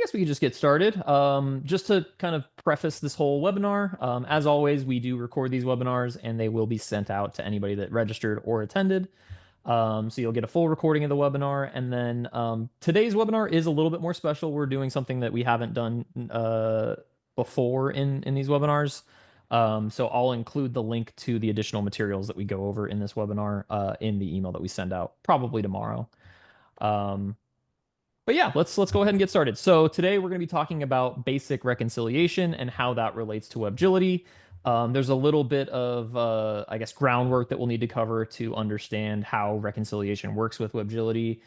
guess we could just get started. Just to kind of preface this whole webinar, as always, we do record these webinars and they will be sent out to anybody that registered or attended. So you'll get a full recording of the webinar. And then today's webinar is a little bit more special. We're doing something that we haven't done before in these webinars. So I'll include the link to the additional materials that we go over in this webinar in the email that we send out probably tomorrow. Um, but yeah, let's go ahead and get started. So today we're going to be talking about basic reconciliation and how that relates to Webgility. There's a little bit of, I guess, groundwork that we'll need to cover to understand how reconciliation works with Webgility.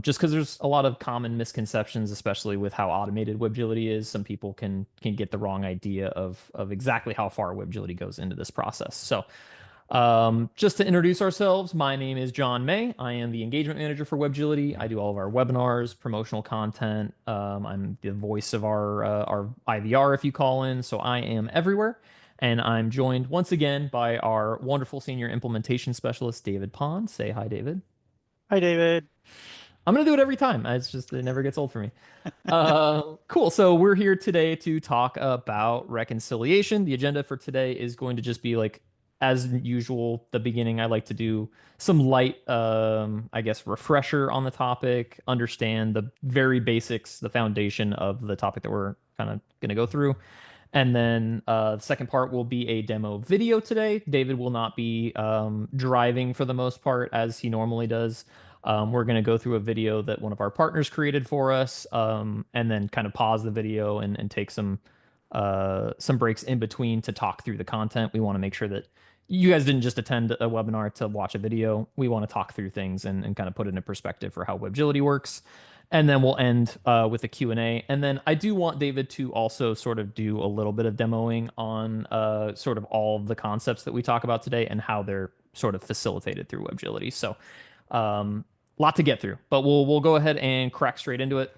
Just because there's a lot of common misconceptions, especially with how automated Webgility is. Some people can get the wrong idea of exactly how far Webgility goes into this process. So just to introduce ourselves, my name is John May. I am the engagement manager for Webgility. I do all of our webinars, promotional content. I'm the voice of our IVR if you call in. So I am everywhere. And I'm joined once again by our wonderful senior implementation specialist, David Pond. Say hi, David. Hi, David. I'm gonna do it every time. It's just it never gets old for me. Cool. So we're here today to talk about reconciliation. The agenda for today is going to just be like, as usual, the beginning. I like to do some light, I guess, refresher on the topic, understand the very basics, the foundation of the topic that we're kind of going to go through. And then the second part will be a demo video today. David will not be driving for the most part as he normally does. We're going to go through a video that one of our partners created for us, and then kind of pause the video and take some breaks in between to talk through the content. We want to make sure that you guys didn't just attend a webinar to watch a video. We want to talk through things and kind of put it in perspective for how Webgility works. And then we'll end with a Q&A. And then I do want David to also sort of do a little bit of demoing on sort of all of the concepts that we talk about today and how they're sort of facilitated through Webgility. So lot to get through, but we'll go ahead and crack straight into it.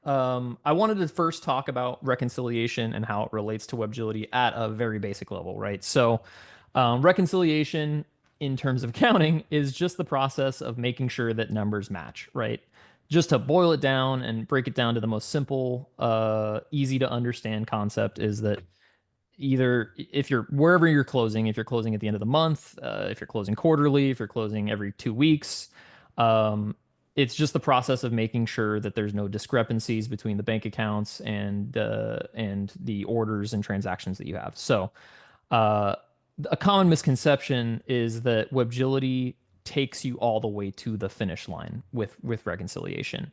I wanted to first talk about reconciliation and how it relates to Webgility at a very basic level, right? So reconciliation in terms of counting is just the process of making sure that numbers match, right? Just to boil it down and break it down to the most simple, easy to understand concept is that either if you're wherever you're closing, if you're closing at the end of the month, if you're closing quarterly, if you're closing every 2 weeks, it's just the process of making sure that there's no discrepancies between the bank accounts and the orders and transactions that you have. So, a common misconception is that Webgility takes you all the way to the finish line with reconciliation,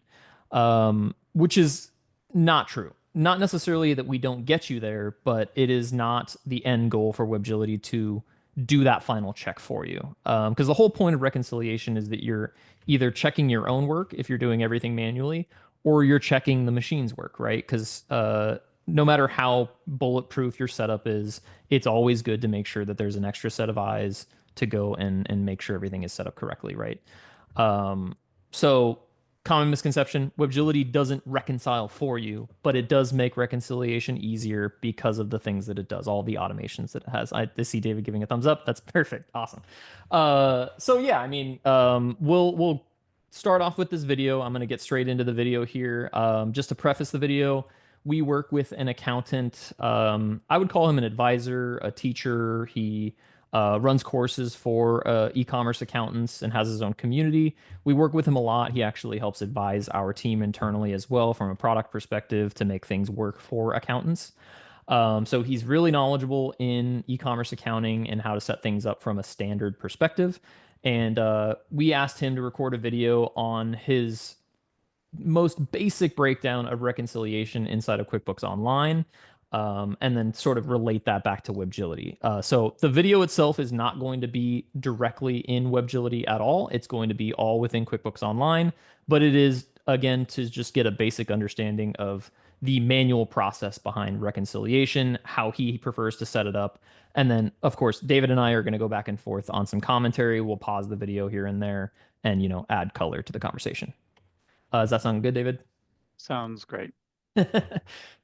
which is not true. Not necessarily that we don't get you there, but it is not the end goal for Webgility to do that final check for you. Because the whole point of reconciliation is that you're either checking your own work if you're doing everything manually, or you're checking the machine's work, right? Because no matter how bulletproof your setup is, it's always good to make sure that there's an extra set of eyes to go and make sure everything is set up correctly, right? So common misconception, Webgility doesn't reconcile for you, but it does make reconciliation easier because of the things that it does, all the automations that it has. I see David giving a thumbs up. That's perfect. Awesome. So yeah, I mean, we'll start off with this video. I'm going to get straight into the video here. Just to preface the video, we work with an accountant. I would call him an advisor, a teacher. He runs courses for e-commerce accountants and has his own community. We work with him a lot. He actually helps advise our team internally as well from a product perspective to make things work for accountants. So he's really knowledgeable in e-commerce accounting and how to set things up from a standard perspective. And we asked him to record a video on his most basic breakdown of reconciliation inside of QuickBooks Online, and then sort of relate that back to Webgility. So the video itself is not going to be directly in Webgility at all. It's going to be all within QuickBooks Online, but it is, again, to just get a basic understanding of the manual process behind reconciliation, how he prefers to set it up. And then, of course, David and I are going to go back and forth on some commentary. We'll pause the video here and there and, add color to the conversation. Does that sound good, David? Sounds great.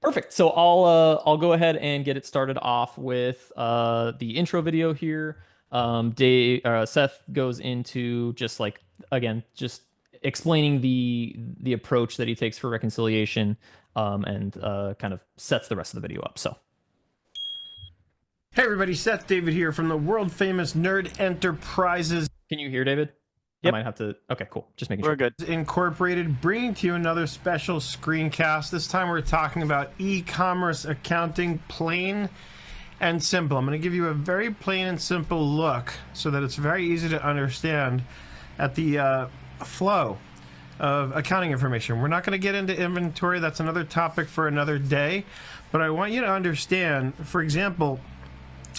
Perfect. So I'll go ahead and get it started off with the intro video here. Seth goes into just like again just explaining the approach that he takes for reconciliation, and kind of sets the rest of the video up. So, Hey everybody, Seth David here from the world famous Nerd Enterprises can you hear David? I Yep, might have to. Okay, cool. Just making we're sure. good. Incorporated, bringing to you another special screencast. This time we're talking about e-commerce accounting, plain and simple. I'm going to give you a very plain and simple look so that it's very easy to understand at the flow of accounting information. We're not going to get into inventory. That's another topic for another day. But I want you to understand, for example,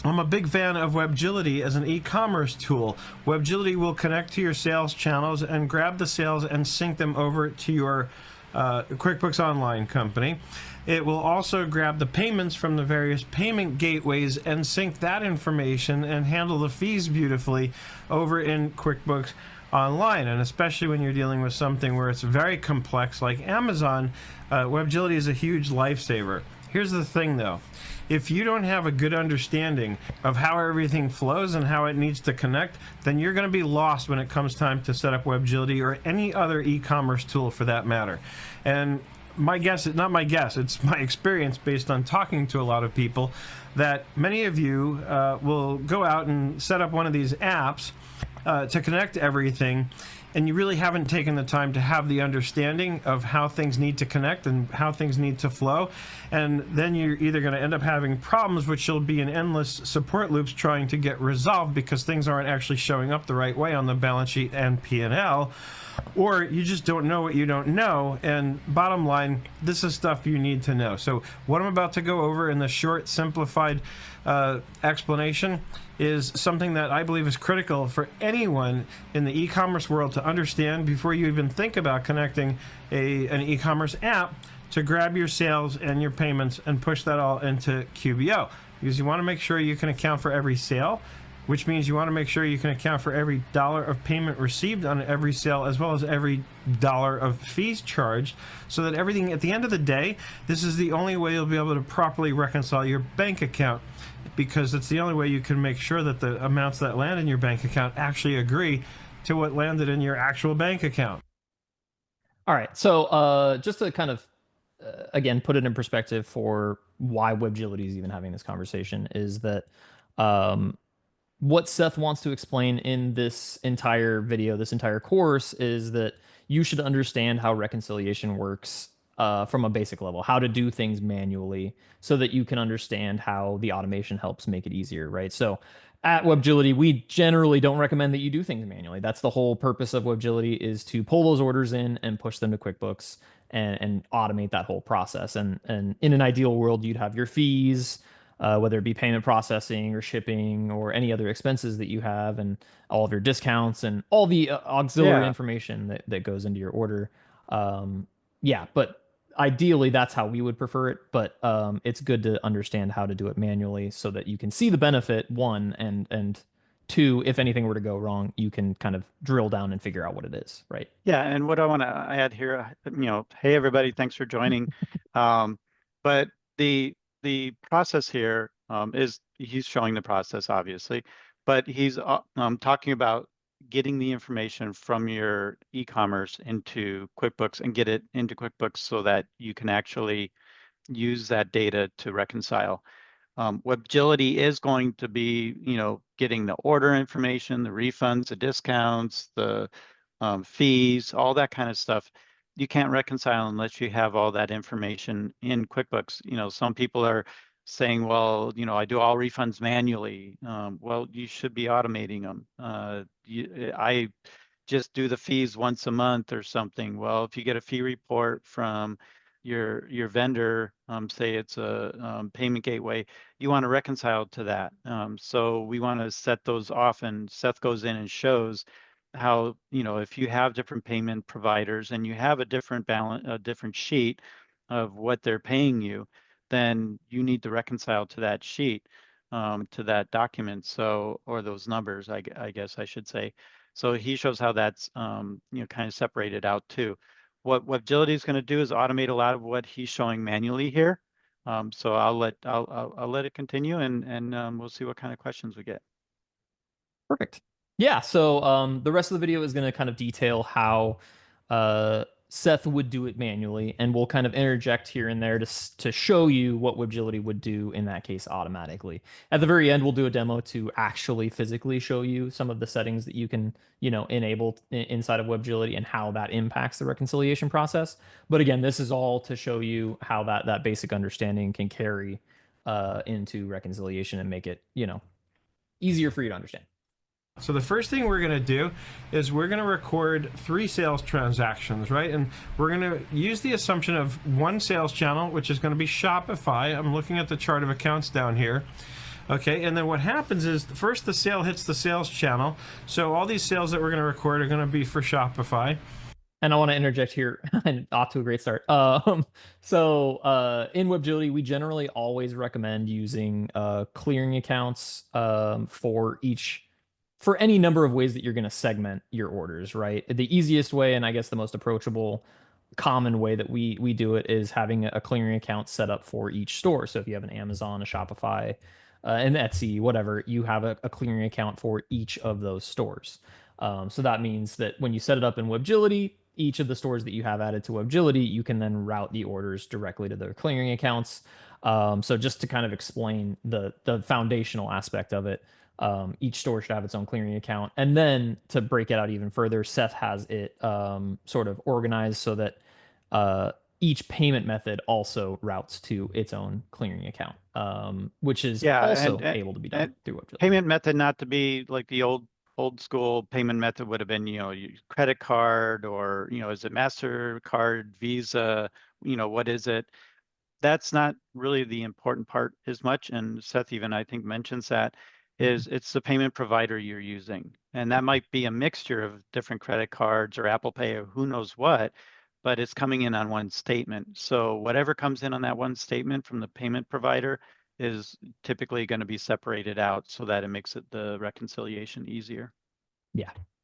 I'm a big fan of Webgility as an e-commerce tool. Webgility will connect to your sales channels and grab the sales and sync them over to your QuickBooks Online company. It will also grab the payments from the various payment gateways and sync that information and handle the fees beautifully over in QuickBooks Online. And especially when you're dealing with something where it's very complex like Amazon, Webgility is a huge lifesaver. Here's the thing though. If you don't have a good understanding of how everything flows and how it needs to connect, then you're going to be lost when it comes time to set up Webgility or any other e-commerce tool for that matter. And my guess, not my guess, it's my experience based on talking to a lot of people, that many of you will go out and set up one of these apps to connect everything, and you really haven't taken the time to have the understanding of how things need to connect and how things need to flow. And then you're either going to end up having problems, which will be in endless support loops trying to get resolved because things aren't actually showing up the right way on the balance sheet and P&L, or you just don't know what you don't know. And bottom line, this is stuff you need to know. So what I'm about to go over in the short, simplified explanation is something that I believe is critical for anyone in the e-commerce world to understand before you even think about connecting an e-commerce app to grab your sales and your payments and push that all into QBO. Because you want to make sure you can account for every sale, which means you want to make sure you can account for every dollar of payment received on every sale, as well as every dollar of fees charged, so that everything, at the end of the day, this is the only way you'll be able to properly reconcile your bank account, because it's the only way you can make sure that the amounts that land in your bank account actually agree to what landed in your actual bank account. All right. So, just to kind of again put it in perspective for why Webgility is even having this conversation is that um, what Seth wants to explain in this entire video, this entire course, is that you should understand how reconciliation works from a basic level, how to do things manually, so that you can understand how the automation helps make it easier, right? So at Webgility, we generally don't recommend that you do things manually. That's the whole purpose of Webgility, is to pull those orders in and push them to QuickBooks and automate that whole process. And in an ideal world, you'd have your fees, whether it be payment processing or shipping or any other expenses that you have, and all of your discounts and all the auxiliary Yeah, information that goes into your order. Yeah, but ideally that's how we would prefer it. But it's good to understand how to do it manually so that you can see the benefit, one, and two, if anything were to go wrong, you can kind of drill down and figure out what it is, right? yeah. And what I want to add here, hey everybody, thanks for joining. Um, but the process here is he's showing the process obviously, but he's talking about getting the information from your e-commerce into QuickBooks and get it into QuickBooks so that you can actually use that data to reconcile. Webgility is going to be, getting the order information, the refunds, the discounts, the fees, all that kind of stuff. You can't reconcile unless you have all that information in QuickBooks. Some people are saying, well, I do all refunds manually. Well, you should be automating them. I just do the fees once a month or something. Well, if you get a fee report from your vendor, say it's a payment gateway, you want to reconcile to that. So we want to set those off, and Seth goes in and shows how, if you have different payment providers and you have a different balance, a different sheet of what they're paying you, then you need to reconcile to that sheet, to that document. So, or those numbers, I guess I should say. So he shows how that's, kind of separated out too. What Agility is going to do is automate a lot of what he's showing manually here. So I'll let it continue, and we'll see what kind of questions we get. Perfect. Yeah, so the rest of the video is going to kind of detail how Seth would do it manually, and we'll kind of interject here and there to show you what Webgility would do in that case automatically. At the very end, we'll do a demo to actually physically show you some of the settings that you can, enable inside of Webgility and how that impacts the reconciliation process. But again, this is all to show you how that basic understanding can carry into reconciliation and make it, easier for you to understand. So the first thing we're going to do is we're going to record 3 sales transactions, right? And we're going to use the assumption of one sales channel, which is going to be Shopify. I'm looking at the chart of accounts down here. Okay, and then what happens is first the sale hits the sales channel. So all these sales that we're going to record are going to be for Shopify. And I want to interject here, and off to a great start. So in Webgility, we generally always recommend using clearing accounts for any number of ways that you're going to segment your orders, right? The easiest way, and I guess the most approachable, common way that we do it is having a clearing account set up for each store. So if you have an Amazon, a Shopify, an Etsy, whatever, you have a clearing account for each of those stores. So that means that when you set it up in Webgility, each of the stores that you have added to Webgility, you can then route the orders directly to their clearing accounts. So just to kind of explain the foundational aspect of it, each store should have its own clearing account. And then to break it out even further, Seth has it sort of organized so that each payment method also routes to its own clearing account, which is also able to be done through Webgility. Payment method not to be like the old school payment method would have been, your credit card, or, is it MasterCard, Visa, what is it? That's not really the important part as much. And Seth even, I think, mentions that is it's the payment provider you're using. And that might be a mixture of different credit cards or Apple Pay or who knows what, but it's coming in on one statement. So whatever comes in on that one statement from the payment provider is typically going to be separated out so that it makes it the reconciliation easier.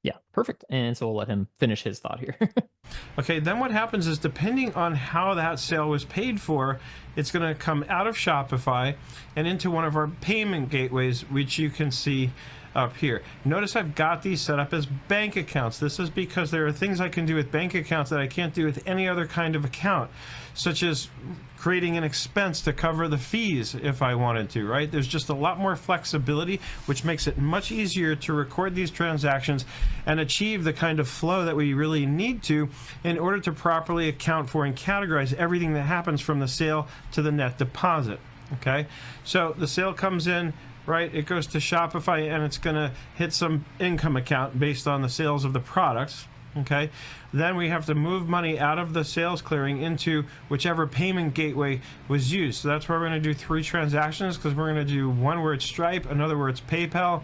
Yeah, perfect. And so we'll let him finish his thought here. Okay, then what happens is depending on how that sale was paid for, it's going to come out of Shopify and into one of our payment gateways, which you can see up here. Notice I've got these set up as bank accounts. This is because there are things I can do with bank accounts that I can't do with any other kind of account, such as creating an expense to cover the fees if I wanted to, right? There's just a lot more flexibility, which makes it much easier to record these transactions and achieve the kind of flow that we really need to in order to properly account for and categorize everything that happens from the sale to the net deposit. Okay, so the sale comes in, right? It goes to Shopify and it's going to hit some income account based on the sales of the products. Okay, then we have to move money out of the sales clearing into whichever payment gateway was used. So that's where we're going to do 3 transactions, because we're going to do one where it's Stripe, another where it's PayPal,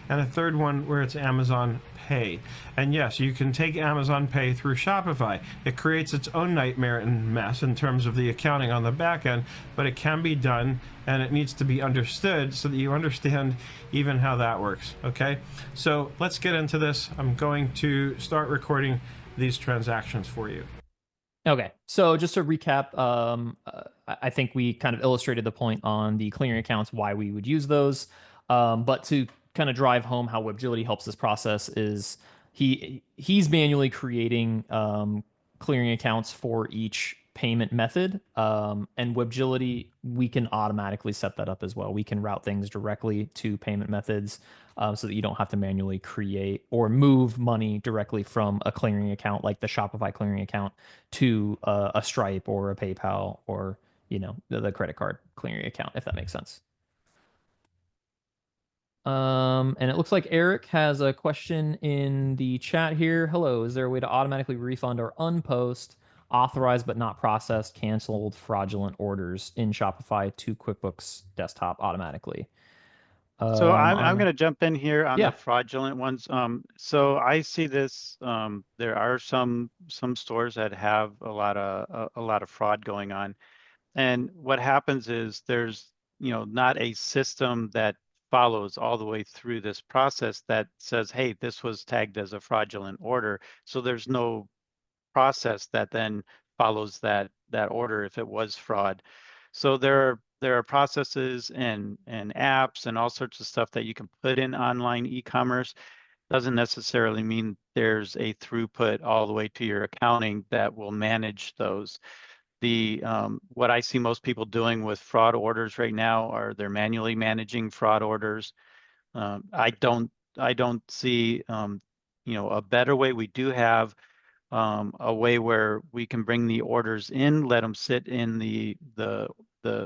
and a third one where it's Amazon Pay. And yes, you can take Amazon Pay through Shopify. It creates its own nightmare and mess in terms of the accounting on the back end, but it can be done, and it needs to be understood so that you understand even how that works. Okay, so let's get into this. I'm going to start recording these transactions for you. Okay, so just to recap, I think we kind of illustrated the point on the clearing accounts, why we would use those. But to kind of drive home how Webgility helps this process is he's manually creating clearing accounts for each payment method, and Webgility, we can automatically set that up as well. We can route things directly to payment methods so that you don't have to manually create or move money directly from a clearing account like the Shopify clearing account to a Stripe or a PayPal or the credit card clearing account, if that makes sense. And it looks like Eric has a question in the chat here. Hello, is there a way to automatically refund or unpost authorized but not processed, canceled, fraudulent orders in Shopify to QuickBooks Desktop automatically? So I'm going to jump in here on the fraudulent ones. So I see this. There are some stores that have a lot of fraud going on, and what happens is there's not a system that follows all the way through this process that says, hey, this was tagged as a fraudulent order. So there's no process that then follows that order if it was fraud. So there are processes and apps and all sorts of stuff that you can put in online e-commerce. doesn't necessarily mean there's a throughput all the way to your accounting that will manage those. What I see most people doing with fraud orders right now are they're manually managing fraud orders. I don't see a better way. We do have a way where we can bring the orders in, let them sit in the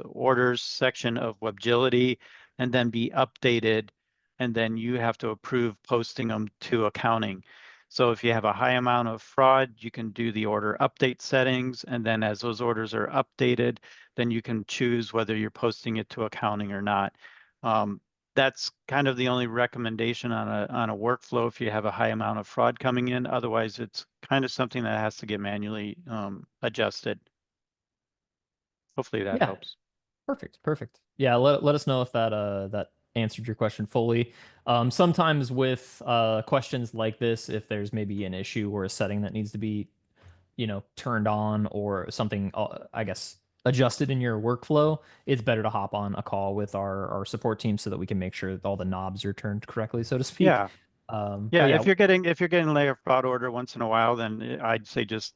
orders section of Webgility, and then be updated, and then you have to approve posting them to accounting. So if you have a high amount of fraud, you can do the order update settings, and then as those orders are updated, then you can choose whether you're posting it to accounting or not. That's kind of the only recommendation on a workflow if you have a high amount of fraud coming in. Otherwise, it's kind of something that has to get manually adjusted. Hopefully that Yeah, helps. perfect. Yeah, let us know if that answered your question fully. Sometimes with questions like this, if there's maybe an issue or a setting that needs to be, turned on or something, I guess, adjusted in your workflow, it's better to hop on a call with our support team so that we can make sure that all the knobs are turned correctly, so to speak. Yeah. But Yeah, yeah. if you're getting like a fraud order once in a while, then I'd say just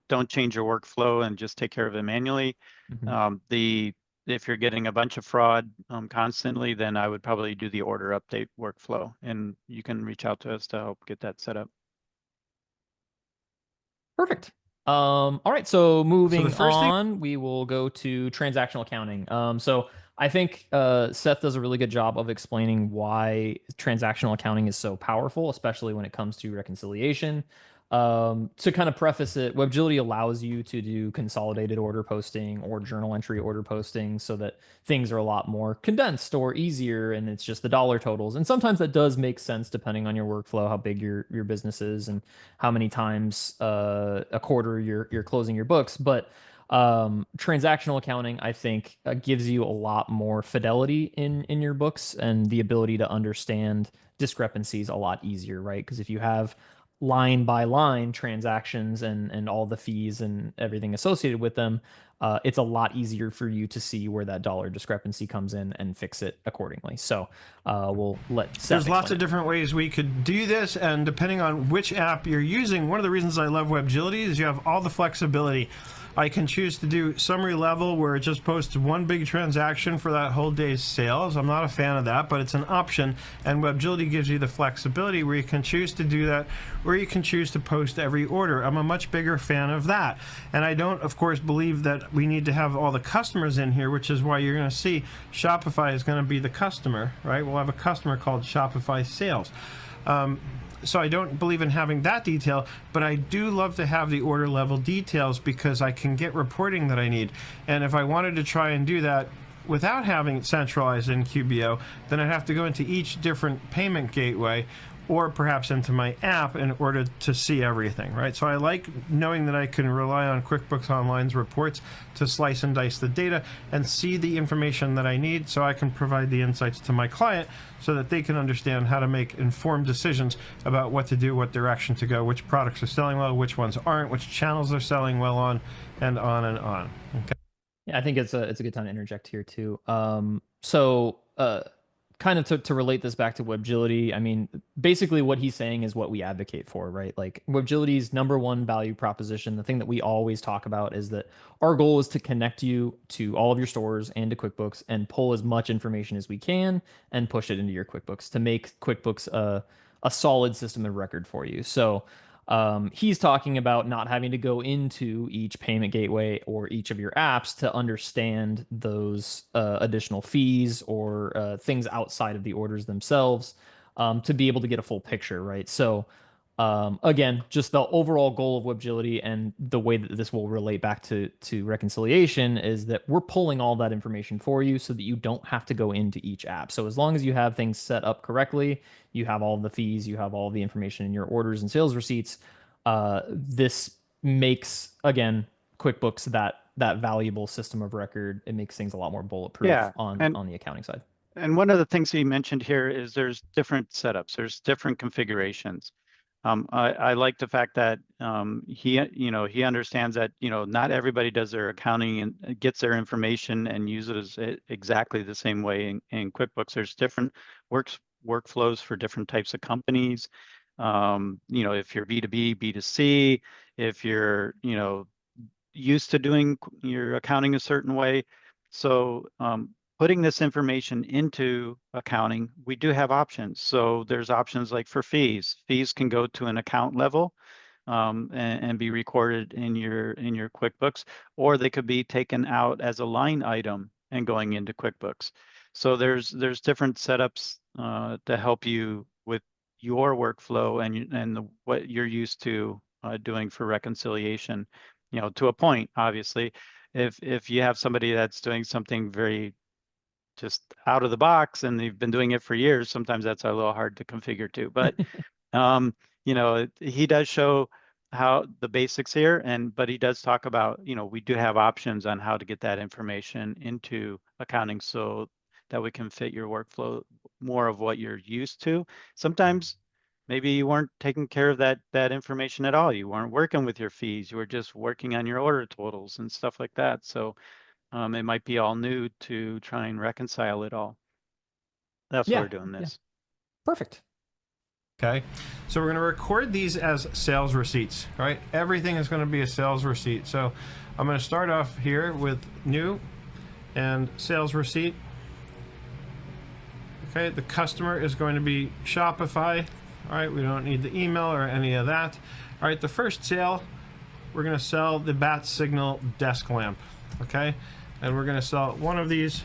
don't change your workflow and just take care of it manually. Mhm. If you're getting a bunch of fraud constantly, then I would probably do the order update workflow, and you can reach out to us to help get that set up. Perfect. All right, so So the moving first thing, on, we will go to transactional accounting. So I think Seth does a really good job of explaining why transactional accounting is so powerful, especially when it comes to reconciliation. To kind of preface it, WebGility allows you to do consolidated order posting or journal entry order posting so that things are a lot more condensed or easier, and it's just the dollar totals. And sometimes that does make sense depending on your workflow, how big your business is, and how many times a quarter you're closing your books. But transactional accounting, I think, gives you a lot more fidelity in your books and the ability to understand discrepancies a lot easier, right? Because if you have line by line transactions and all the fees and everything associated with them, it's a lot easier for you to see where that dollar discrepancy comes in and fix it accordingly. So we'll let Seth there's lots explain of it. different ways we could do this, and depending on which app you're using, one of the reasons I love Webgility is you have all the flexibility. I can choose to do summary level where it just posts one big transaction for that whole day's sales. I'm not a fan of that, but it's an option, and Webgility gives you the flexibility where you can choose to do that, or you can choose to post every order. I'm a much bigger fan of that, and I don't, of course, believe that we need to have all the customers in here, which is why you're going to see Shopify is going to be the customer, right? We'll have a customer called Shopify Sales. So I don't believe in having that detail, but I do love to have the order level details because I can get reporting that I need. And if I wanted to try and do that without having it centralized in QBO, then I'd have to go into each different payment gateway or perhaps into my app in order to see everything, right? So I like knowing that I can rely on QuickBooks Online's reports to slice and dice the data and see the information that I need so I can provide the insights to my client so that they can understand how to make informed decisions about what to do, what direction to go, which products are selling well, which ones aren't, which channels they're selling well on, and on and on. Okay. Yeah, I think it's a good time to interject here too. So kind of to relate this back to Webgility, I mean, basically what he's saying is what we advocate for, right? Like Webgility's number one value proposition, the thing that we always talk about is that our goal is to connect you to all of your stores and to QuickBooks and pull as much information as we can and push it into your QuickBooks to make QuickBooks a solid system of record for you. So he's talking about not having to go into each payment gateway or each of your apps to understand those additional fees or things outside of the orders themselves to be able to get a full picture, right? So, again, just the overall goal of Webgility and the way that this will relate back to reconciliation is that we're pulling all that information for you so that you don't have to go into each app. So as long as you have things set up correctly, you have all the fees, you have all the information in your orders and sales receipts. This makes again QuickBooks that valuable system of record. It makes things a lot more bulletproof Yeah, on the accounting side. and one of the things he mentioned here is there's different setups, there's different configurations. I like the fact that he understands that not everybody does their accounting and gets their information and uses it exactly the same way in QuickBooks. There's different workflows for different types of companies. You know, if you're B2B, B2C, if you're, you know, used to doing your accounting a certain way. So putting this information into accounting, we do have options. So there's options like for fees. Fees can go to an account level and be recorded in your QuickBooks, or they could be taken out as a line item and going into QuickBooks. So there's different setups to help you with your workflow and what you're used to doing for reconciliation. You know, to a point, obviously, if you have somebody that's doing something very just out of the box and they've been doing it for years, sometimes that's a little hard to configure too. But you know, he does show how the basics here, but he does talk about, you know, we do have options on how to get that information into accounting so that we can fit your workflow more of what you're used to. Sometimes maybe you weren't taking care of that information at all. You weren't working with your fees. You were just working on your order totals and stuff like that. So it might be all new to try and reconcile it all. That's why Yeah, we're doing yeah. this. Perfect. Okay, so we're going to record these as sales receipts. All right, everything is going to be a sales receipt. So I'm going to start off here with new and sales receipt. Okay, the customer is going to be Shopify. All right, we don't need the email or any of that. All right, the first sale, we're going to sell the Bat Signal desk lamp. Okay, and we're going to sell one of these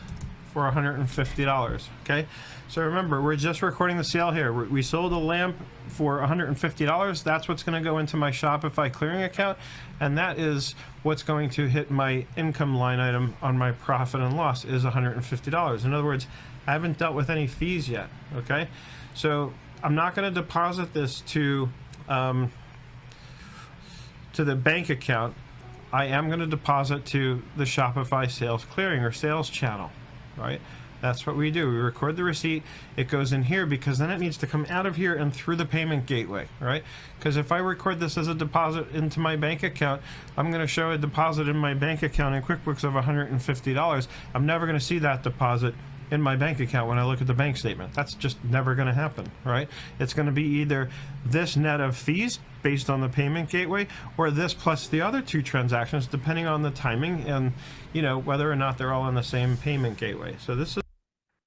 for $150. Okay, so remember, we're just recording the sale here. We sold a lamp for $150. That's what's going to go into my Shopify clearing account, and that is what's going to hit my income line item on my profit and loss is $150. In other words, I haven't dealt with any fees yet. Okay, so I'm not going to deposit this to the bank account. I am going to deposit to the Shopify sales clearing or sales channel. Right? That's what we do. We record the receipt. It goes in here because then it needs to come out of here and through the payment gateway, right? Because if I record this as a deposit into my bank account, I'm going to show a deposit in my bank account in QuickBooks of $150. I'm never going to see that deposit in my bank account when I look at the bank statement. That's just never going to happen, right? It's going to be either this net of fees based on the payment gateway or this plus the other two transactions depending on the timing and, you know, whether or not they're all on the same payment gateway. So this is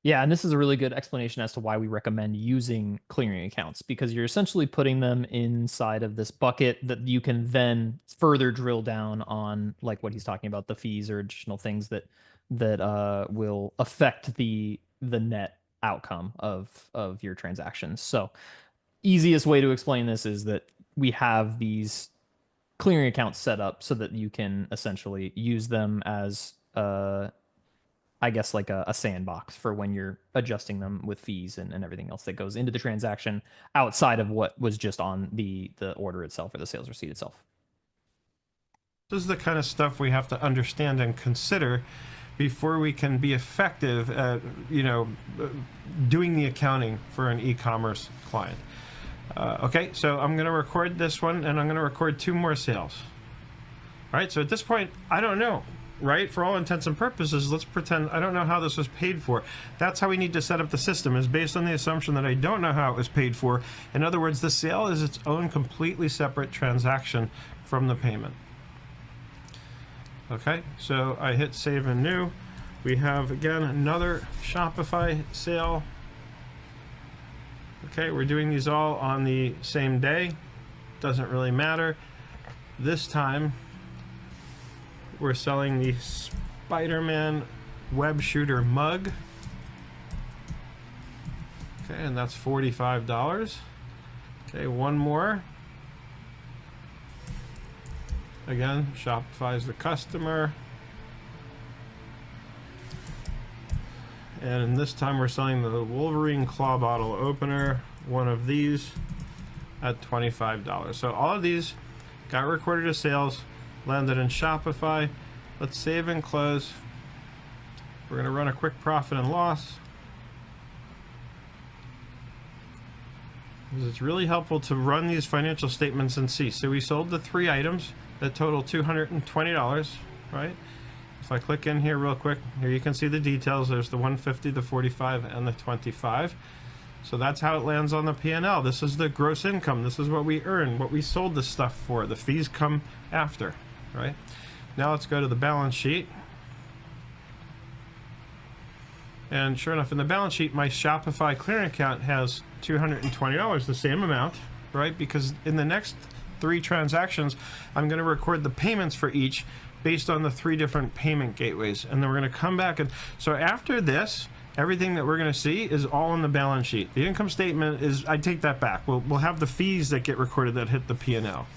Yeah, and this is a really good explanation as to why we recommend using clearing accounts, because you're essentially putting them inside of this bucket that you can then further drill down on, like what he's talking about, the fees or additional things that will affect the net outcome of your transactions. So easiest way to explain this is that we have these clearing accounts set up so that you can essentially use them as I guess like a sandbox for when you're adjusting them with fees and everything else that goes into the transaction outside of what was just on the order itself or the sales receipt itself. This is the kind of stuff we have to understand and consider before we can be effective at, you know, doing the accounting for an e-commerce client. Okay, so I'm going to record this one and I'm going to record two more sales. All right, so at this point, I don't know. Right? For all intents and purposes, let's pretend I don't know how this was paid for. That's how we need to set up the system, is based on the assumption that I don't know how it was paid for. In other words, the sale is its own completely separate transaction from the payment. Okay, so I hit save and new. We have, again, another Shopify sale. Okay, we're doing these all on the same day. Doesn't really matter. This time, we're selling the Spider-Man web shooter mug. Okay, and that's $45. Okay, one more. Again, Shopify's the customer. And this time we're selling the Wolverine claw bottle opener, one of these, at $25. So all of these got recorded as sales, landed in Shopify. Let's save and close. We're going to run a quick profit and loss. It's really helpful to run these financial statements and see. So we sold the three items that total $220, right? If I click in here real quick, here you can see the details. There's the 150, the 45, and the 25. So that's how it lands on the P&L. This is the gross income. This is what we earn, what we sold the stuff for. The fees come after, right? Now let's go to the balance sheet. And sure enough, in the balance sheet, my Shopify clearing account has $220, the same amount, right? Because in the next 3 transactions, I'm going to record the payments for each based on the 3 different payment gateways. And then we're going to come back. And so after this, everything that we're going to see is all in the balance sheet. The income statement is, I take that back. We'll have the fees that get recorded that hit the P&L,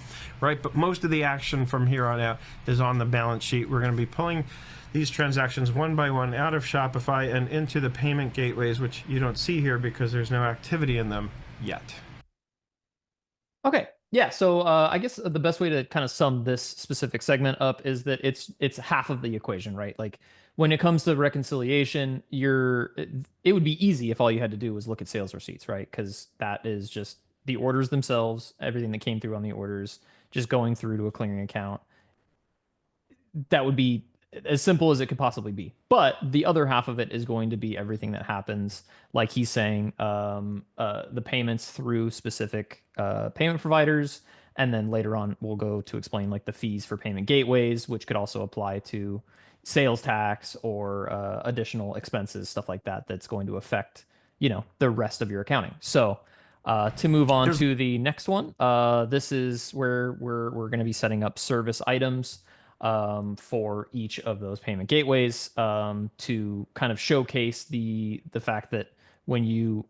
right? But most of the action from here on out is on the balance sheet. We're going to be pulling these transactions one by one out of Shopify and into the payment gateways, which you don't see here because there's no activity in them yet. Okay. Yeah, so I guess the best way to kind of sum this specific segment up is that it's half of the equation, right? Like when it comes to reconciliation, it would be easy if all you had to do was look at sales receipts, right? Because that is just the orders themselves, everything that came through on the orders, just going through to a clearing account. That would be as simple as it could possibly be. But the other half of it is going to be everything that happens, like he's saying, the payments through specific payment providers. And then later on, we'll go to explain like the fees for payment gateways, which could also apply to sales tax or additional expenses, stuff like that, that's going to affect, the rest of your accounting. So to move on to the next one, this is where we're going to be setting up service items for each of those payment gateways to kind of showcase the fact that when you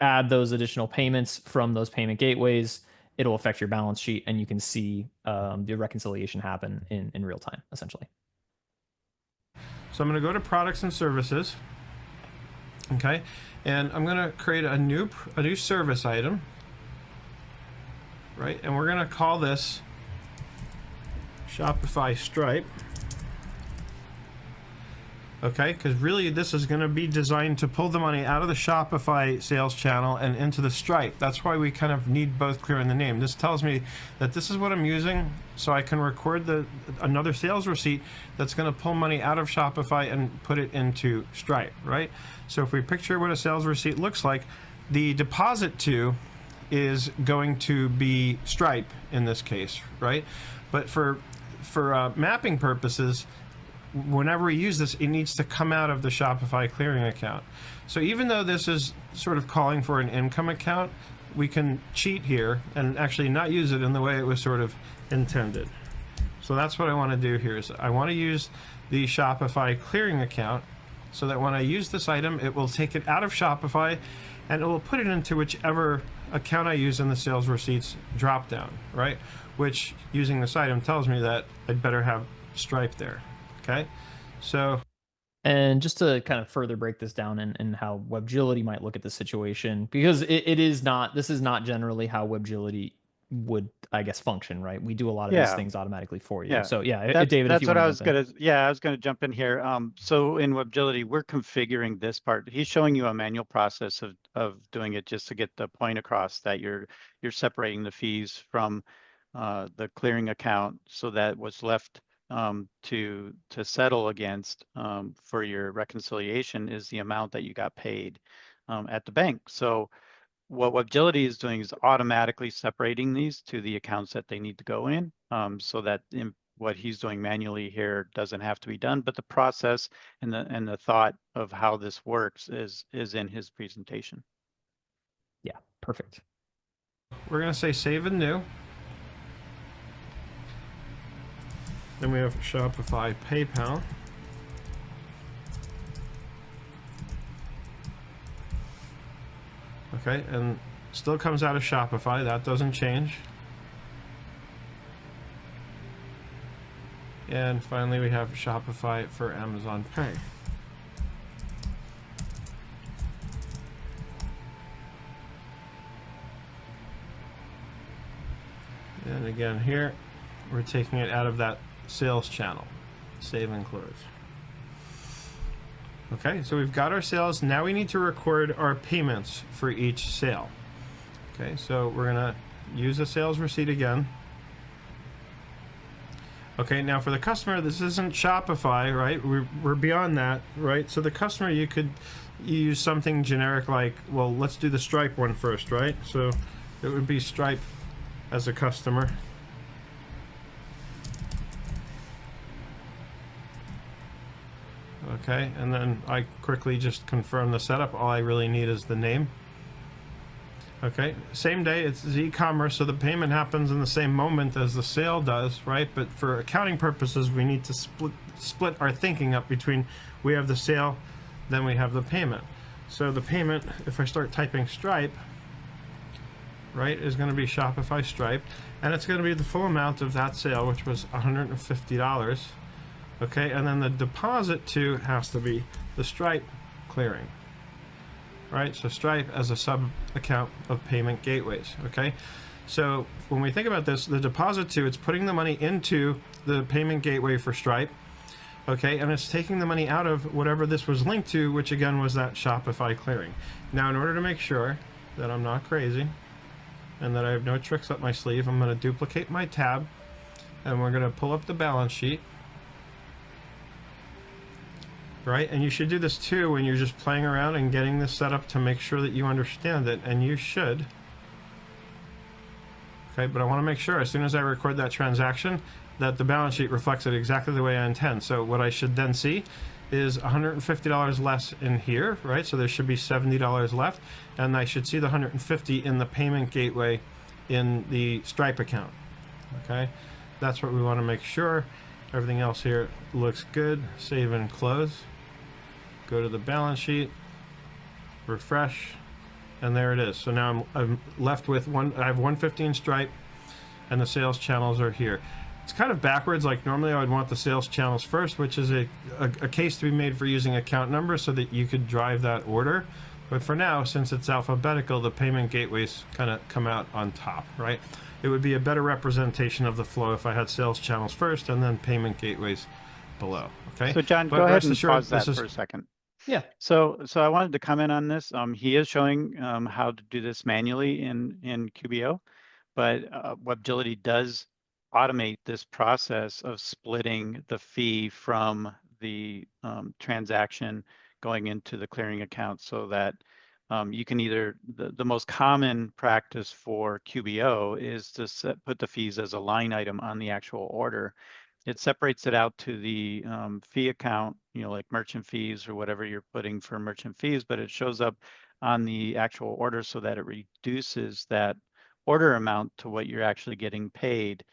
add those additional payments from those payment gateways, it'll affect your balance sheet and you can see the reconciliation happen in real time, essentially. So I'm going to go to products and services. Okay, and I'm going to create a new service item, right? And we're going to call this Shopify Stripe. Okay, because really this is going to be designed to pull the money out of the Shopify sales channel and into the Stripe. That's why we kind of need both clear in the name. This tells me that this is what I'm using, so I can record another sales receipt that's going to pull money out of Shopify and put it into Stripe, right? So if we picture what a sales receipt looks like, the deposit to is going to be Stripe in this case, right? But for mapping purposes, whenever we use this, it needs to come out of the Shopify clearing account. So even though this is sort of calling for an income account, we can cheat here and actually not use it in the way it was sort of intended. So that's what I want to do here is I want to use the Shopify clearing account so that when I use this item, it will take it out of Shopify and it will put it into whichever account I use in the sales receipts dropdown, right? Which, using this item, tells me that I'd better have Stripe there. Okay, so. And just to kind of further break this down and how Webgility might look at the situation, because this is not generally how Webgility would, I guess, function, right? We do a lot of these things automatically for you. Yeah. So yeah, that's David, if you what want I was gonna jump in here. So in Webgility, we're configuring this part. He's showing you a manual process of doing it just to get the point across that you're separating the fees from the clearing account, so that what's left to settle against for your reconciliation is the amount that you got paid at the bank. So what Webgility is doing is automatically separating these to the accounts that they need to go in, so that what he's doing manually here doesn't have to be done, but the process and the thought of how this works is in his presentation. Yeah, perfect. We're going to say save and new. Then we have Shopify PayPal. Okay, and still comes out of Shopify. That doesn't change. And finally, we have Shopify for Amazon Pay. And again, here, we're taking it out of that sales channel. Save and close. Okay, so we've got our sales. Now we need to record our payments for each sale. Okay, so we're gonna use a sales receipt again. Okay, now for the customer, this isn't Shopify, right? We're beyond that, right? So the customer, you could use something generic like, well, let's do the Stripe one first, right? So it would be Stripe as a customer. Okay, and then I quickly just confirm the setup. All I really need is the name. Okay, same day, it's e-commerce, so the payment happens in the same moment as the sale does, right? But for accounting purposes, we need to split our thinking up between we have the sale, then we have the payment. So the payment, if I start typing Stripe, right, is going to be Shopify Stripe, and it's going to be the full amount of that sale, which was $150. Okay, and then the deposit to has to be the Stripe clearing. Right, so Stripe as a sub account of payment gateways. Okay, so when we think about this, the deposit to, it's putting the money into the payment gateway for Stripe. Okay, and it's taking the money out of whatever this was linked to, which again was that Shopify clearing. Now, in order to make sure that I'm not crazy and that I have no tricks up my sleeve, I'm going to duplicate my tab and we're going to pull up the balance sheet. Right, and you should do this too when you're just playing around and getting this set up to make sure that you understand it, and you should. Okay, but I want to make sure as soon as I record that transaction that the balance sheet reflects it exactly the way I intend. So what I should then see is $150 less in here, right? So there should be $70 left, and I should see the $150 in the payment gateway in the Stripe account. Okay, that's what we want to make sure. Everything else here looks good. Save and close. Go to the balance sheet, refresh, and there it is. So now I'm left with I have 115 Stripe, and the sales channels are here. It's kind of backwards. Like normally I would want the sales channels first, which is a case to be made for using account numbers so that you could drive that order. But for now, since it's alphabetical, the payment gateways kind of come out on top, right? It would be a better representation of the flow if I had sales channels first and then payment gateways below. Okay. So John, but go ahead and pause that for a second. Yeah. So I wanted to comment on this. He is showing how to do this manually in QBO, but Webgility does automate this process of splitting the fee from the transaction going into the clearing account, so that you can either, the most common practice for QBO is to put the fees as a line item on the actual order. It separates it out to the fee account, like merchant fees or whatever you're putting for merchant fees, but it shows up on the actual order so that it reduces that order amount to what you're actually getting paid.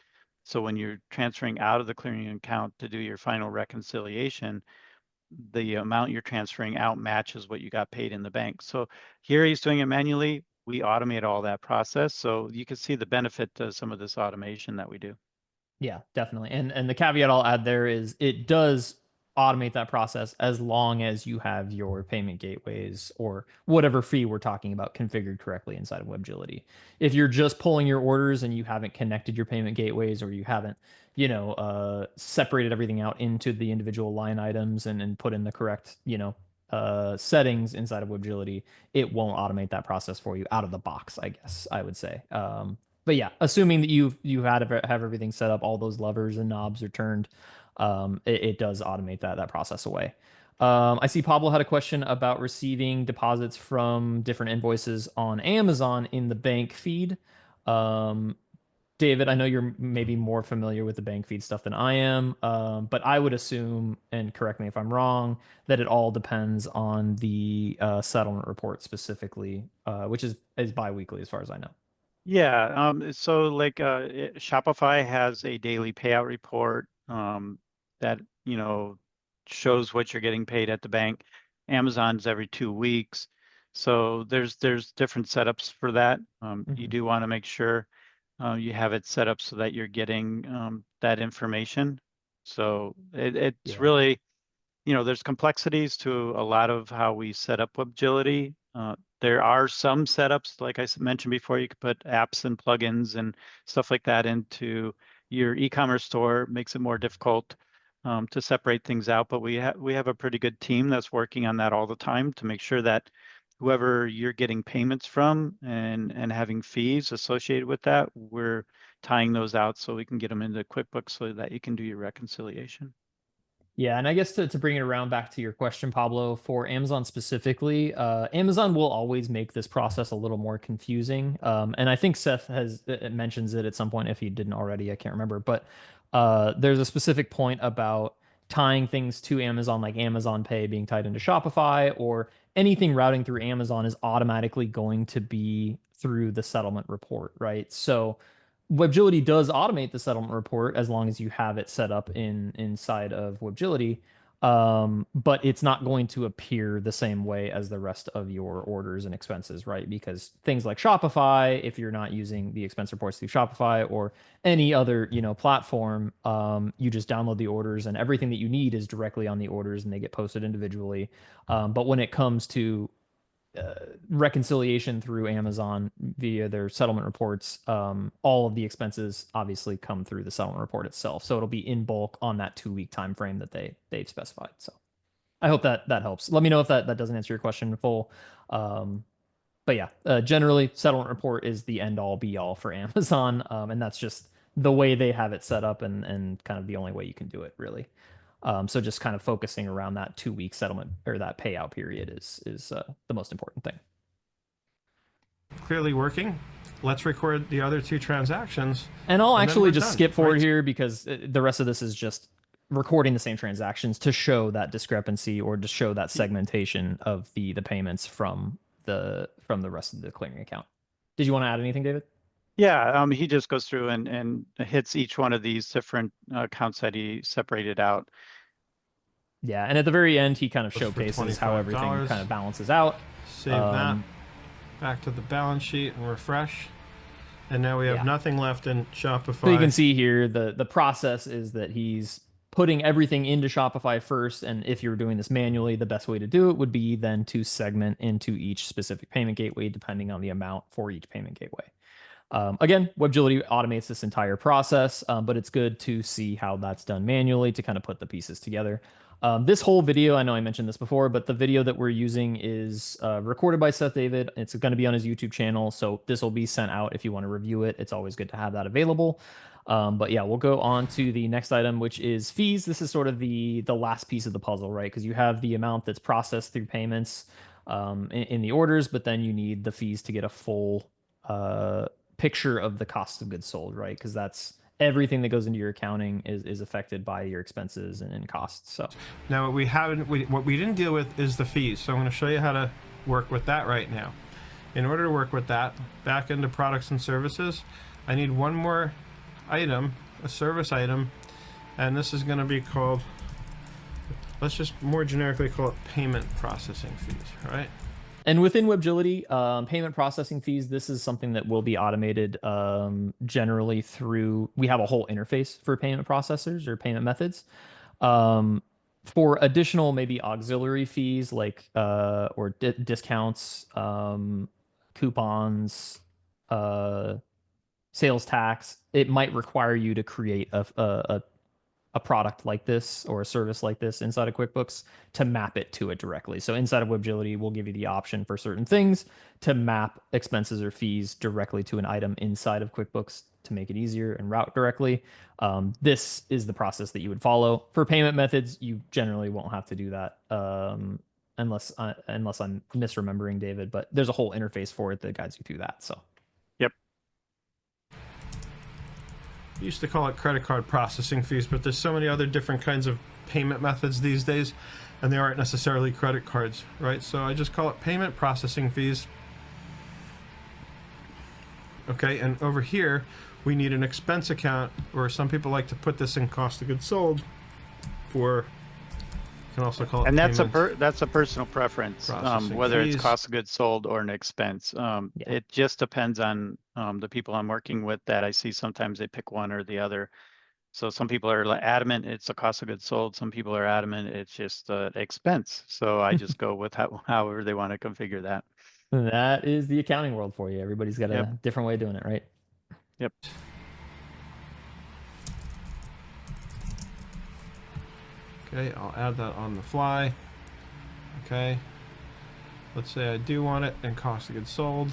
So when you're transferring out of the clearing account to do your final reconciliation, the amount you're transferring out matches what you got paid in the bank. So here he's doing it manually. We automate all that process. So you can see the benefit to some of this automation that we do. Yeah, definitely. And the caveat I'll add there is it does automate that process as long as you have your payment gateways or whatever fee we're talking about configured correctly inside of Webgility. If you're just pulling your orders and you haven't connected your payment gateways, or you haven't, separated everything out into the individual line items and put in the correct, settings inside of Webgility, it won't automate that process for you out of the box, I guess I would say. But yeah, assuming that you have everything set up, all those levers and knobs are turned, it does automate that process away. I see Pablo had a question about receiving deposits from different invoices on Amazon in the bank feed. David, I know you're maybe more familiar with the bank feed stuff than I am, but I would assume, and correct me if I'm wrong, that it all depends on the settlement report specifically, which is bi-weekly as far as I know. Yeah, so like Shopify has a daily payout report that shows what you're getting paid at the bank. Amazon's every 2 weeks. So there's different setups for that. You do want to make sure you have it set up so that you're getting that information. So it's really, there's complexities to a lot of how we set up Webgility. There are some setups, like I mentioned before, you could put apps and plugins and stuff like that into your e-commerce store. Makes it more difficult to separate things out. But we have a pretty good team that's working on that all the time to make sure that whoever you're getting payments from and having fees associated with that, we're tying those out so we can get them into QuickBooks so that you can do your reconciliation. Yeah, and I guess to bring it around back to your question, Pablo, for Amazon specifically, Amazon will always make this process a little more confusing. And I think Seth has mentions it at some point if he didn't already, I can't remember. But there's a specific point about tying things to Amazon, like Amazon Pay being tied into Shopify, or anything routing through Amazon is automatically going to be through the settlement report, right? So Webgility does automate the settlement report as long as you have it set up inside of Webgility, but it's not going to appear the same way as the rest of your orders and expenses, right? Because things like Shopify, if you're not using the expense reports through Shopify or any other, platform, you just download the orders and everything that you need is directly on the orders and they get posted individually. But when it comes to reconciliation through Amazon via their settlement reports, all of the expenses obviously come through the settlement report itself. So it'll be in bulk on that 2-week time frame that they've specified. So I hope that helps. Let me know if that doesn't answer your question in full. But yeah, generally settlement report is the end all be all for Amazon, and that's just the way they have it set up and kind of the only way you can do it really. So just kind of focusing around that 2-week settlement or that payout period is the most important thing. Clearly working. Let's record the other 2 transactions. And I'll actually just done, skip forward right? here because the rest of this is just recording the same transactions to show that discrepancy or to show that segmentation of the payments from the rest of the clearing account. Did you want to add anything, David? Yeah, he just goes through and hits each one of these different accounts that he separated out. Yeah, and at the very end, he kind of Goes for showcases how everything $25. kind of balances out. Save that. Back to the balance sheet and refresh. And now we have Yeah. nothing left in Shopify. So you can see here the process is that he's putting everything into Shopify first, and if you're doing this manually, the best way to do it would be then to segment into each specific payment gateway depending on the amount for each payment gateway. Again, Webgility automates this entire process, but it's good to see how that's done manually to kind of put the pieces together. This whole video, I know I mentioned this before, but the video that we're using is recorded by Seth David. It's going to be on his YouTube channel, so this will be sent out if you want to review it. It's always good to have that available. But yeah, we'll go on to the next item, which is fees. This is sort of the last piece of the puzzle, right? Because you have the amount that's processed through payments in the orders, but then you need the fees to get a full picture of the cost of goods sold, right? Because that's everything that goes into your accounting is affected by your expenses and costs. So now what we didn't deal with is the fees. So I'm going to show you how to work with that right now. In order to work with that, back into products and services, I need one more item, a service item, and this is going to be called, let's just more generically call it payment processing fees, right? And within Webgility, payment processing fees, this is something that will be automated generally through, we have a whole interface for payment processors or payment methods. For additional maybe auxiliary fees like or discounts, coupons, sales tax, it might require you to create a product like this or a service like this inside of QuickBooks to map it to it directly. So inside of Webgility, we'll give you the option for certain things to map expenses or fees directly to an item inside of QuickBooks to make it easier and route directly. This is the process that you would follow. For payment methods, you generally won't have to do that unless I'm misremembering, David, but there's a whole interface for it that guides you through that. So. We used to call it credit card processing fees, but there's so many other different kinds of payment methods these days, and they aren't necessarily credit cards, right? So I just call it payment processing fees. Okay, and over here, we need an expense account, or some people like to put this in cost of goods sold for, you can also call it and that's a personal preference, whether fees. It's cost of goods sold or an expense. It just depends on the people I'm working with that I see. Sometimes they pick one or the other. So some people are adamant it's a cost of goods sold. Some people are adamant it's just expense. So I just go with however they want to configure that. That is the accounting world for you. Everybody's got a different way of doing it, right? Yep. Okay, I'll add that on the fly. Okay. Let's say I do want it in cost of goods sold.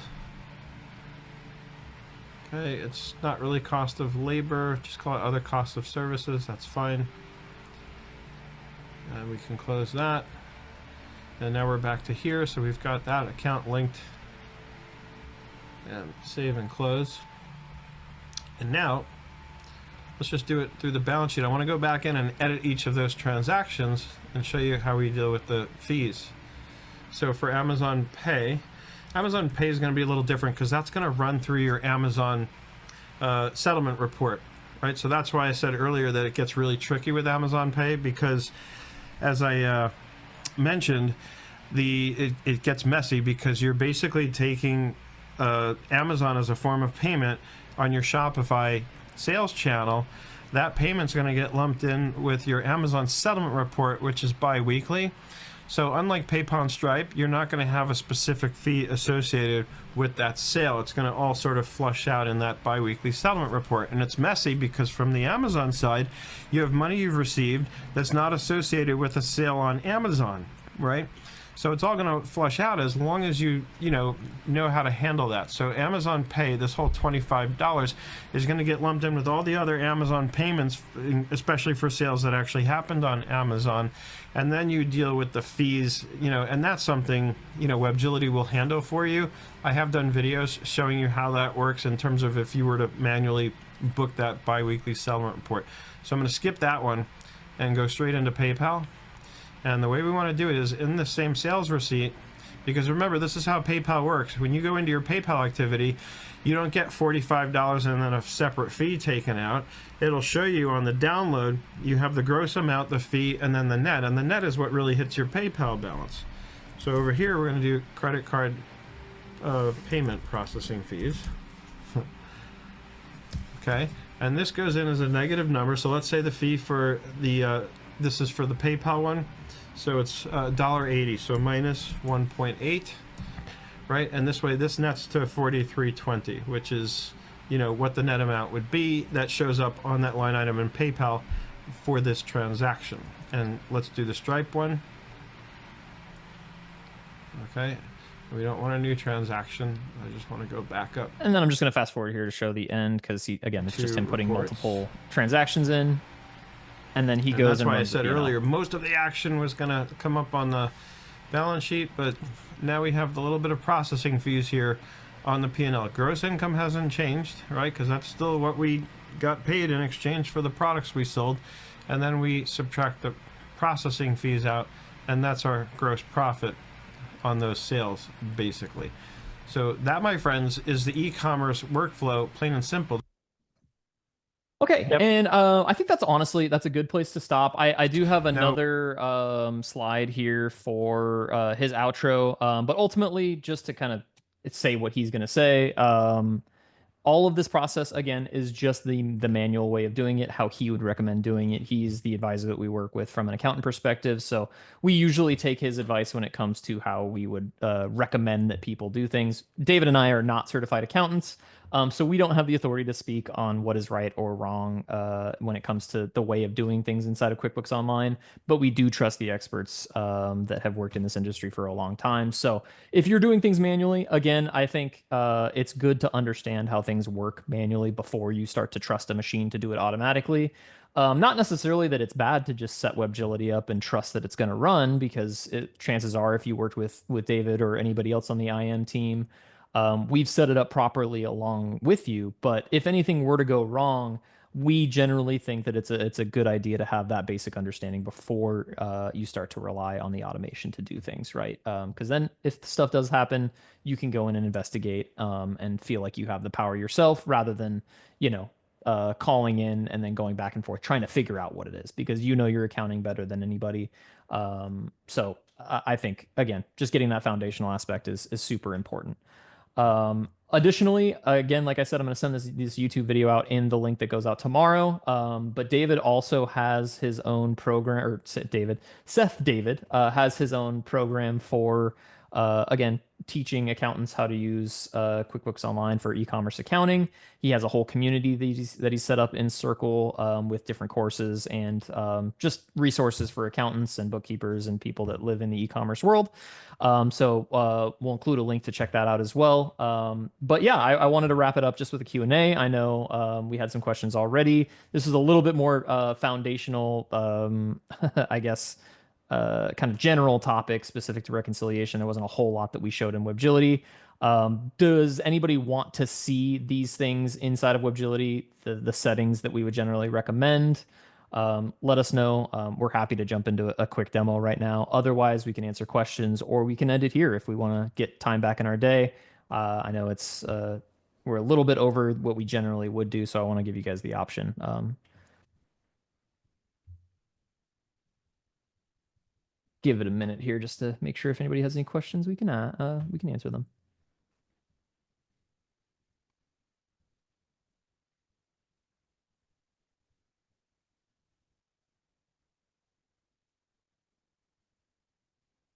Okay, it's not really cost of labor, just call it other costs of services, that's fine. And we can close that. And now we're back to here, so we've got that account linked. And save and close. And now, let's just do it through the balance sheet. I want to go back in and edit each of those transactions and show you how we deal with the fees. So for Amazon Pay is going to be a little different because that's going to run through your Amazon settlement report, right? So that's why I said earlier that it gets really tricky with Amazon Pay, because as I mentioned, it gets messy because you're basically taking Amazon as a form of payment on your Shopify sales channel. That payment's going to get lumped in with your Amazon settlement report, which is bi-weekly. So unlike PayPal and Stripe, you're not going to have a specific fee associated with that sale. It's going to all sort of flush out in that bi-weekly settlement report. And it's messy because from the Amazon side, you have money you've received that's not associated with a sale on Amazon, right? So it's all going to flush out as long as you know how to handle that. So Amazon Pay, this whole $25, is going to get lumped in with all the other Amazon payments, especially for sales that actually happened on Amazon. And then you deal with the fees, and that's something, Webgility will handle for you. I have done videos showing you how that works in terms of if you were to manually book that bi-weekly settlement report. So I'm going to skip that one and go straight into PayPal. And the way we want to do it is in the same sales receipt, because remember, this is how PayPal works. When you go into your PayPal activity, you don't get $45 and then a separate fee taken out. It'll show you on the download, you have the gross amount, the fee, and then the net. And the net is what really hits your PayPal balance. So over here, we're going to do credit card payment processing fees. Okay, and this goes in as a negative number. So let's say the fee for the, this is for the PayPal one. So it's $1.80, so minus 1.8, right? And this way, this nets to 43.20, which is, what the net amount would be that shows up on that line item in PayPal for this transaction. And let's do the Stripe one. Okay, we don't want a new transaction. I just want to go back up. And then I'm just going to fast forward here to show the end, because again, it's just him putting multiple transactions in. And then he goes. That's why I said earlier, most of the action was going to come up on the balance sheet, but now we have the little bit of processing fees here on the P&L. Gross income hasn't changed, right? Because that's still what we got paid in exchange for the products we sold. And then we subtract the processing fees out, and that's our gross profit on those sales, basically. So that, my friends, is the e-commerce workflow, plain and simple. Okay, yep. And I think that's a good place to stop. I do have another slide here for his outro, but ultimately, just to kind of say what he's going to say, all of this process, again, is just the manual way of doing it, how he would recommend doing it. He's the advisor that we work with from an accountant perspective, so we usually take his advice when it comes to how we would recommend that people do things. David and I are not certified accountants, so we don't have the authority to speak on what is right or wrong when it comes to the way of doing things inside of QuickBooks Online, but we do trust the experts that have worked in this industry for a long time. So if you're doing things manually, again, I think it's good to understand how things work manually before you start to trust a machine to do it automatically. Not necessarily that it's bad to just set Webgility up and trust that it's going to run, because chances are, if you worked with David or anybody else on the IM team, we've set it up properly along with you. But if anything were to go wrong, we generally think that it's a good idea to have that basic understanding before you start to rely on the automation to do things, right? Because then if stuff does happen, you can go in and investigate and feel like you have the power yourself, rather than, calling in and then going back and forth trying to figure out what it is, because your accounting better than anybody. So I think, again, just getting that foundational aspect is super important. Additionally, again, like I said, I'm going to send this YouTube video out in the link that goes out tomorrow. But David also has his own program, or Seth David has his own program for Again, teaching accountants how to use QuickBooks Online for e-commerce accounting. He has a whole community that he's set up in Circle with different courses and just resources for accountants and bookkeepers and people that live in the e-commerce world. So we'll include a link to check that out as well. But yeah, I wanted to wrap it up just with a Q&A. I know we had some questions already. This is a little bit more foundational, I guess, kind of general topic specific to reconciliation. There wasn't a whole lot that we showed in Webgility. Does anybody want to see these things inside of Webgility, the settings that we would generally recommend? Let us know. We're happy to jump into a quick demo right now. Otherwise, we can answer questions or we can end it here if we want to get time back in our day. I know we're a little bit over what we generally would do, so I want to give you guys the option. Give it a minute here just to make sure if anybody has any questions, we can answer them.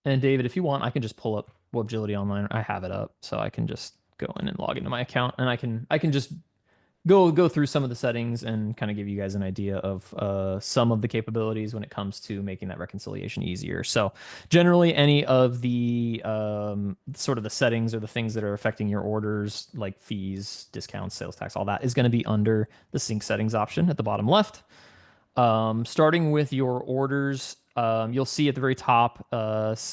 And David, if you want, I can just pull up Webgility Online. I have it up, so I can just go in and log into my account, and I can just go through some of the settings and kind of give you guys an idea of some of the capabilities when it comes to making that reconciliation easier. So generally, any of the sort of the settings or the things that are affecting your orders, like fees, discounts, sales tax, all that is going to be under the sync settings option at the bottom left. Starting with your orders, you'll see at the very top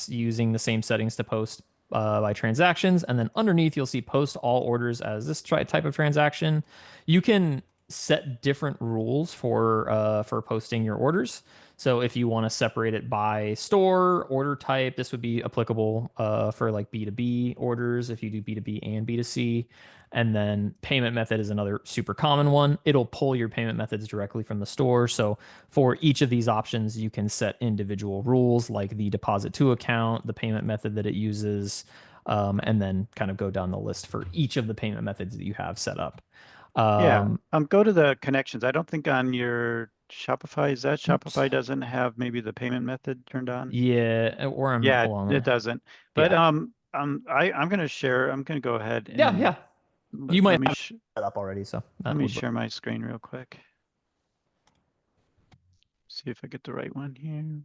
using the same settings to post by transactions. And then underneath, you'll see post all orders as this type of transaction. You can set different rules for posting your orders. So if you want to separate it by store, order type, this would be applicable for like B2B orders if you do B2B and B2C. And then payment method is another super common one. It'll pull your payment methods directly from the store. So for each of these options, you can set individual rules like the deposit to account, the payment method that it uses, and then kind of go down the list for each of the payment methods that you have set up. Yeah. Um, Go to the connections. I don't think on your Shopify, is that oops. Shopify doesn't have maybe the payment method turned on? Yeah, or Yeah, hold on. it doesn't. But Yeah. I'm gonna share. I'm gonna go ahead Yeah, and yeah. You might let me have it set up already, so let that me would work. share my screen real quick. See if I get the right one here.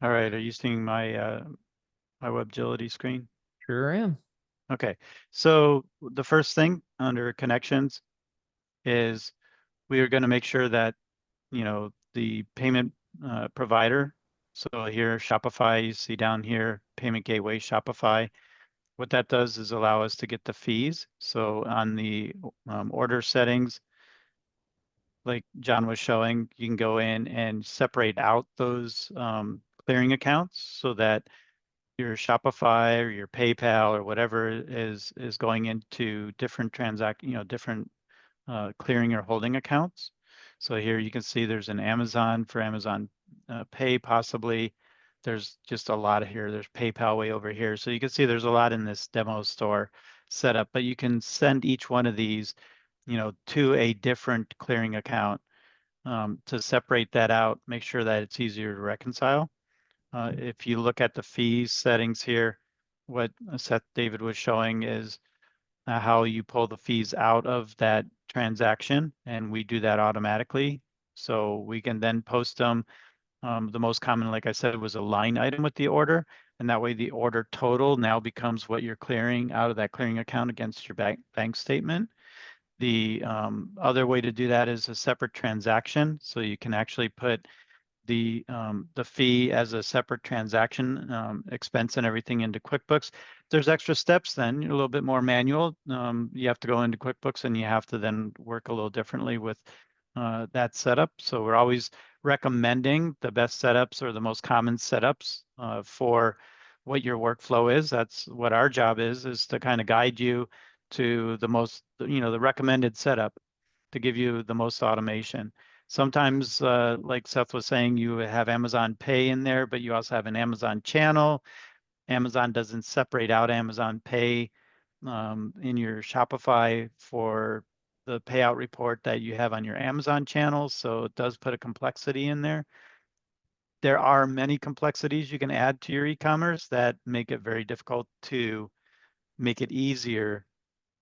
All right, are you seeing my Webgility screen? Sure am. Okay, so the first thing under connections is we are going to make sure that, the payment provider. So here, Shopify, you see down here, payment gateway, Shopify. What that does is allow us to get the fees. So on the order settings, like John was showing, you can go in and separate out those clearing accounts so that your Shopify or your PayPal or whatever is going into different different clearing or holding accounts. So here you can see there's an Amazon for Amazon Pay possibly. There's just a lot of here. There's PayPal way over here. So you can see there's a lot in this demo store setup, but you can send each one of these, to a different clearing account to separate that out, make sure that it's easier to reconcile. If you look at the fees settings here, what Seth David was showing is how you pull the fees out of that transaction, and we do that automatically. So we can then post them. The most common, like I said, was a line item with the order, and that way the order total now becomes what you're clearing out of that clearing account against your bank statement. The other way to do that is a separate transaction. So you can actually put the fee as a separate transaction expense and everything into QuickBooks. There's extra steps then, a little bit more manual. You have to go into QuickBooks and you have to then work a little differently with that setup. So we're always recommending the best setups or the most common setups for what your workflow is. That's what our job is to kind of guide you to the most, the recommended setup to give you the most automation. Sometimes, like Seth was saying, you have Amazon Pay in there, but you also have an Amazon channel. Amazon doesn't separate out Amazon Pay in your Shopify for the payout report that you have on your Amazon channels. So it does put a complexity in there. There are many complexities you can add to your e-commerce that make it very difficult to make it easier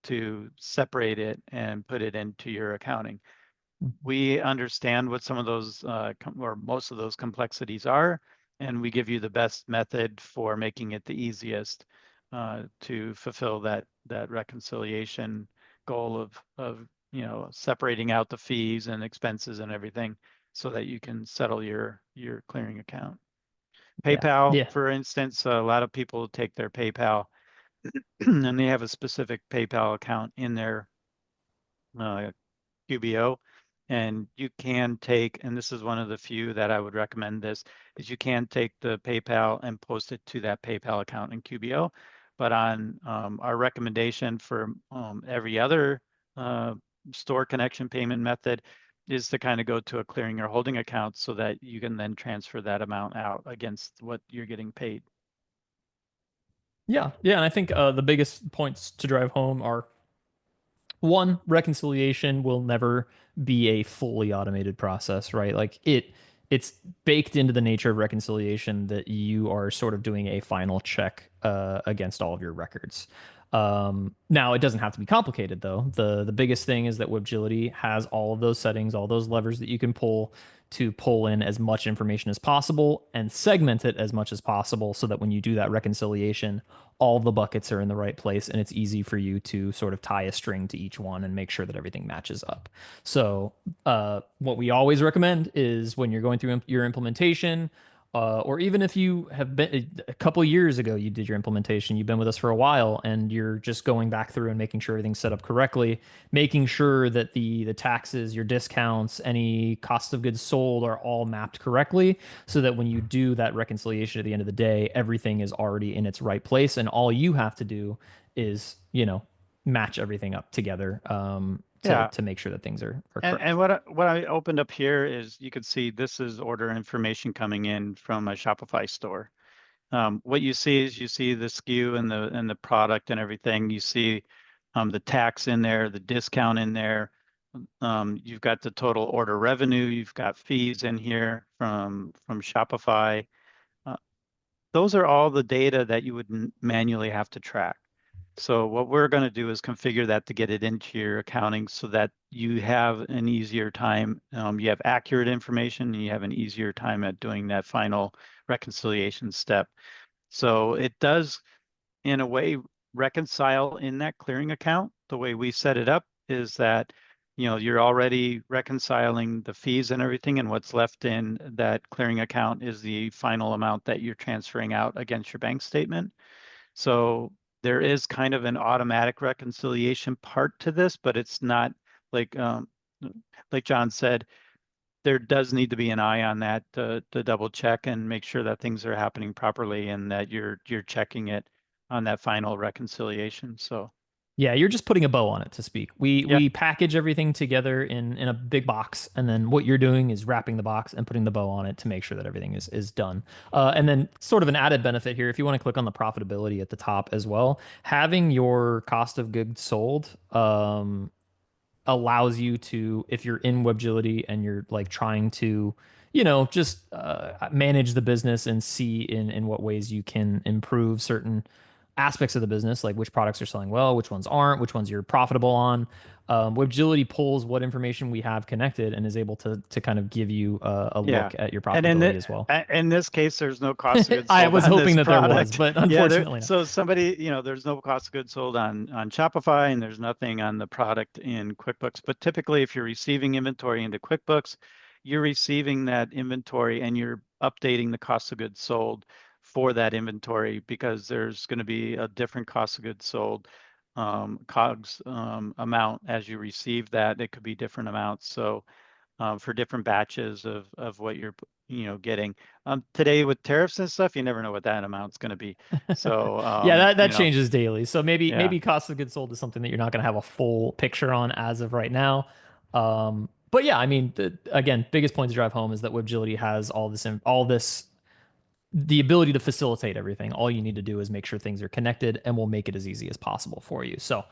to separate it and put it into your accounting. We understand what some of those or most of those complexities are, and we give you the best method for making it the easiest to fulfill that reconciliation goal of separating out the fees and expenses and everything, so that you can settle your clearing account. Yeah. PayPal, Yeah. for instance, a lot of people take their PayPal and they have a specific PayPal account in their QBO, and you can take, and this is one of the few that I would recommend this, is you can take the PayPal and post it to that PayPal account in QBO. But on our recommendation for every other store connection payment method is to kind of go to a clearing or holding account so that you can then transfer that amount out against what you're getting paid. Yeah. Yeah. And I think the biggest points to drive home are one, reconciliation will never be a fully automated process, right? Like it's baked into the nature of reconciliation that you are sort of doing a final check against all of your records. Now it doesn't have to be complicated though. The biggest thing is that Webgility has all of those settings, all those levers that you can pull to pull in as much information as possible and segment it as much as possible so that when you do that reconciliation, all the buckets are in the right place and it's easy for you to sort of tie a string to each one and make sure that everything matches up. So, what we always recommend is when you're going through your implementation, or even if you have been a couple years ago, you did your implementation, you've been with us for a while, and you're just going back through and making sure everything's set up correctly, making sure that the taxes, your discounts, any cost of goods sold are all mapped correctly, so that when you do that reconciliation at the end of the day, everything is already in its right place, and all you have to do is, match everything up together Yeah. to make sure that things are And correct. what I opened up here is you can see this is order information coming in from a Shopify store. What you see is you see the SKU and the product and everything. You see the tax in there, the discount in there. You've got the total order revenue. You've got fees in here from Shopify. Uh, those are all the data that you would manually have to track. So what we're going to do is configure that to get it into your accounting so that you have an easier time. You have accurate information and you have an easier time at doing that final reconciliation step. So it does, in a way, reconcile in that clearing account. The way we set it up is that, you're already reconciling the fees and everything, and what's left in that clearing account is the final amount that you're transferring out against your bank statement. So there is kind of an automatic reconciliation part to this, but it's not like John said, there does need to be an eye on that to double check and make sure that things are happening properly and that you're checking it on that final reconciliation. So Yeah, you're just putting a bow on it to speak. We yeah, we package everything together in a big box, and then what you're doing is wrapping the box and putting the bow on it to make sure that everything is done. And then sort of an added benefit here, if you want to click on the profitability at the top as well, having your cost of goods sold allows you to, if you're in Webgility and you're like trying to, just manage the business and see in what ways you can improve certain aspects of the business, like which products are selling well, which ones aren't, which ones you're profitable on. Webgility pulls what information we have connected and is able to kind of give you a yeah. look at your And profitability as well. in this case, there's no cost of goods I sold was on hoping this that there was, product. but Yeah, unfortunately not. so somebody, there's no cost of goods sold on Shopify, and there's nothing on the product in QuickBooks. But typically, if you're receiving inventory into QuickBooks, you're receiving that inventory and you're updating the cost of goods sold for that inventory because there's going to be a different cost of goods sold COGS amount as you receive that. It could be different amounts. So for different batches of what you're getting. Today with tariffs and stuff, you never know what that amount's going to be. So Yeah, that changes daily. So yeah, maybe cost of goods sold is something that you're not going to have a full picture on as of right now. But yeah, I mean, again, biggest point to drive home is that Webgility has all this, the ability to facilitate everything. All you need to do is make sure things are connected, and we'll make it as easy as possible for you. So,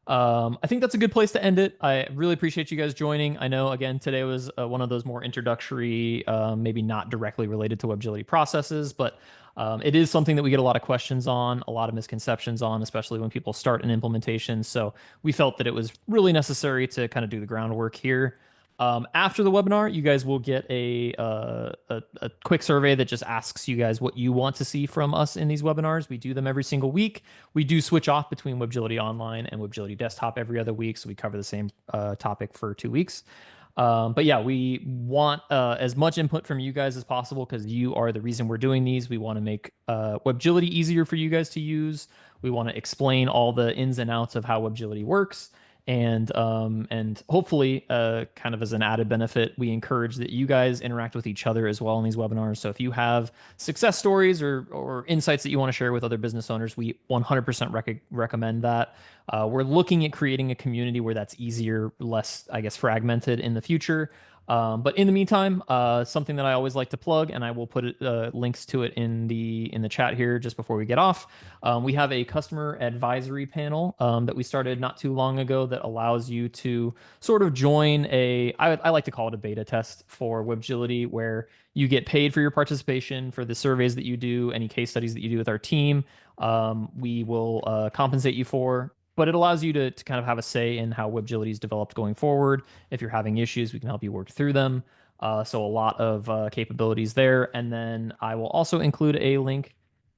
I think that's a good place to end it. I really appreciate you guys joining. I know, again, today was one of those more introductory, maybe not directly related to Webgility processes, but it is something that we get a lot of questions on, a lot of misconceptions on, especially when people start an implementation. So we felt that it was really necessary to kind of do the groundwork here. After the webinar, you guys will get a quick survey that just asks you guys what you want to see from us in these webinars. We do them every single week. We do switch off between Webgility Online and Webgility Desktop every other week, so we cover the same topic for 2 weeks. But yeah, we want as much input from you guys as possible because you are the reason we're doing these. We want to make Webgility easier for you guys to use. We want to explain all the ins and outs of how Webgility works. And hopefully, kind of as an added benefit, we encourage that you guys interact with each other as well in these webinars. So if you have success stories or insights that you want to share with other business owners, we 100% recommend that. We're looking at creating a community where that's easier, less, I guess, fragmented in the future. But in the meantime, something that I always like to plug, and I will put links to it in the chat here just before we get off. We have a customer advisory panel that we started not too long ago that allows you to sort of join I like to call it a beta test for Webgility, where you get paid for your participation for the surveys that you do, any case studies that you do with our team. We will compensate you for. But it allows you to kind of have a say in how Webgility is developed going forward. If you're having issues, we can help you work through them. So a lot of capabilities there. And then I will also include a link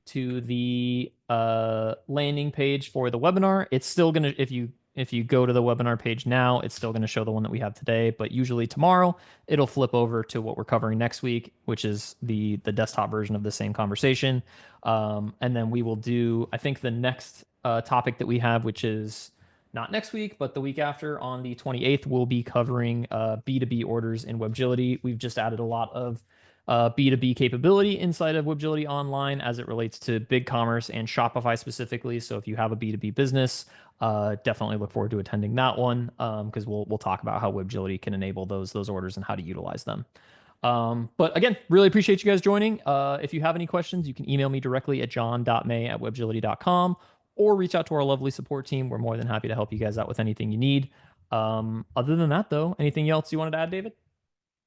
to the landing page for the webinar. It's still going to, if you go to the webinar page now, it's still going to show the one that we have today. But usually tomorrow, it'll flip over to what we're covering next week, which is the desktop version of the same conversation. And then we will do, I think, the next topic that we have, which is not next week, but the week after on the 28th, we'll be covering B2B orders in Webgility. We've just added a lot of B2B capability inside of Webgility Online as it relates to BigCommerce and Shopify specifically. So if you have a B2B business, definitely look forward to attending that one because we'll talk about how Webgility can enable those orders and how to utilize them. But again, really appreciate you guys joining. If you have any questions, you can email me directly at john.may@webgility.com or reach out to our lovely support team. We're more than happy to help you guys out with anything you need. Other than that, though, anything else you wanted to add, David?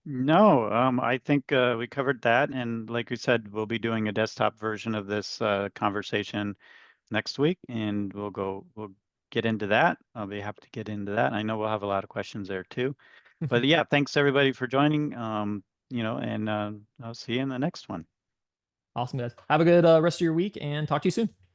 No, I think we covered that. And like we said, we'll be doing a desktop version of this conversation next week, and we'll get into that. I'll be happy to get into that. I know we'll have a lot of questions there too. But yeah, thanks everybody for joining. And I'll see you in the next one. Awesome, guys. Have a good rest of your week and talk to you soon.